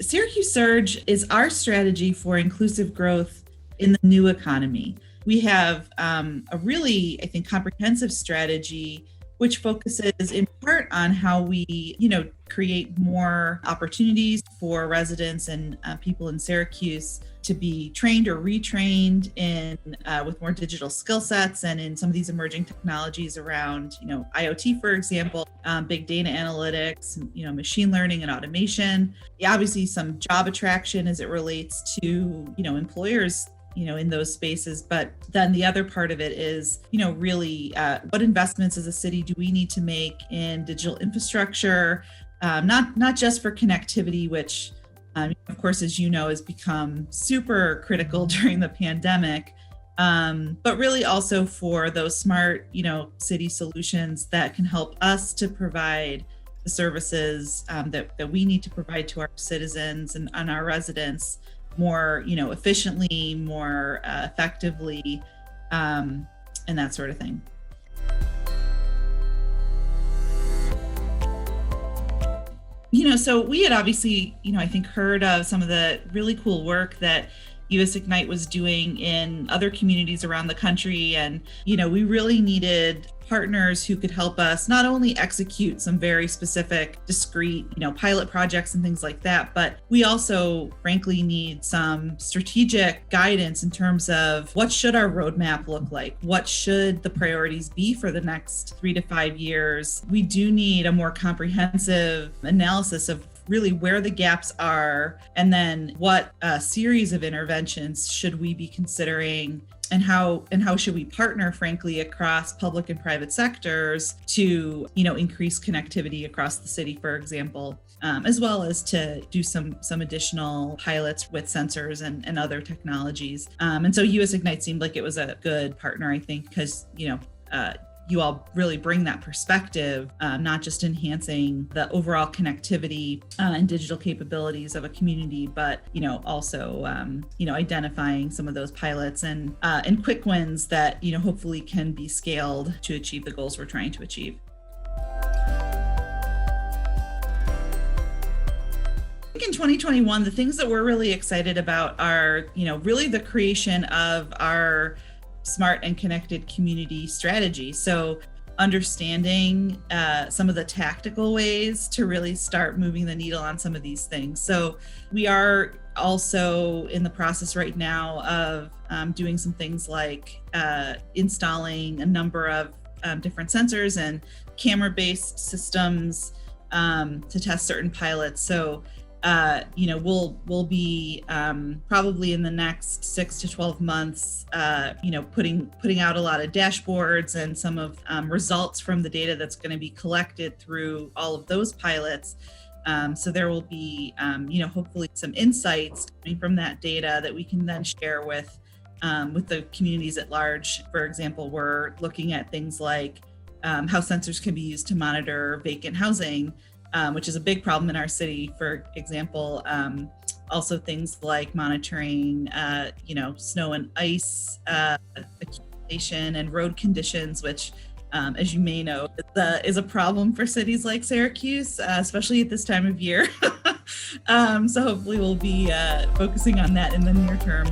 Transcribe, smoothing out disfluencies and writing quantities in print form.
Syracuse Surge is our strategy for inclusive growth in the new economy. We have a really, I think, comprehensive strategy which focuses in part on how we, create more opportunities for residents and people in Syracuse to be trained or retrained in with more digital skill sets and in some of these emerging technologies around, IoT, for example, big data analytics, machine learning and automation. Obviously, some job attraction as it relates to, employers in those spaces. But then the other part of it is, really what investments as a city do we need to make in digital infrastructure, not just for connectivity, which, of course, as you know, has become super critical during the pandemic, but really also for those smart, city solutions that can help us to provide the services that we need to provide to our citizens and our residents more, efficiently, more effectively, and that sort of thing. So we had obviously, I think heard of some of the really cool work that US Ignite was doing in other communities around the country. And, we really needed partners who could help us not only execute some very specific, discrete, pilot projects and things like that, but we also, frankly, need some strategic guidance in terms of what should our roadmap look like? What should the priorities be for the next 3 to 5 years? We do need a more comprehensive analysis of really where the gaps are, and then what series of interventions should we be considering, and how should we partner, frankly, across public and private sectors to increase connectivity across the city, for example, as well as to do some additional pilots with sensors and other technologies. And so US Ignite seemed like it was a good partner, I think, because you all really bring that perspective, not just enhancing the overall connectivity and digital capabilities of a community, but also identifying some of those pilots and quick wins that hopefully can be scaled to achieve the goals we're trying to achieve. I think in 2021, the things that we're really excited about are really the creation of our smart and connected community strategy. So understanding some of the tactical ways to really start moving the needle on some of these things. So we are also in the process right now of doing some things like installing a number of different sensors and camera-based systems to test certain pilots. So we'll be probably in the next 6 to 12 months, putting out a lot of dashboards and some of results from the data that's going to be collected through all of those pilots. So there will be, hopefully some insights coming from that data that we can then share with the communities at large. For example, we're looking at things like how sensors can be used to monitor vacant housing, which is a big problem in our city. For example, also things like monitoring, snow and ice accumulation and road conditions, which, as you may know, is a problem for cities like Syracuse, especially at this time of year. So hopefully we'll be focusing on that in the near term.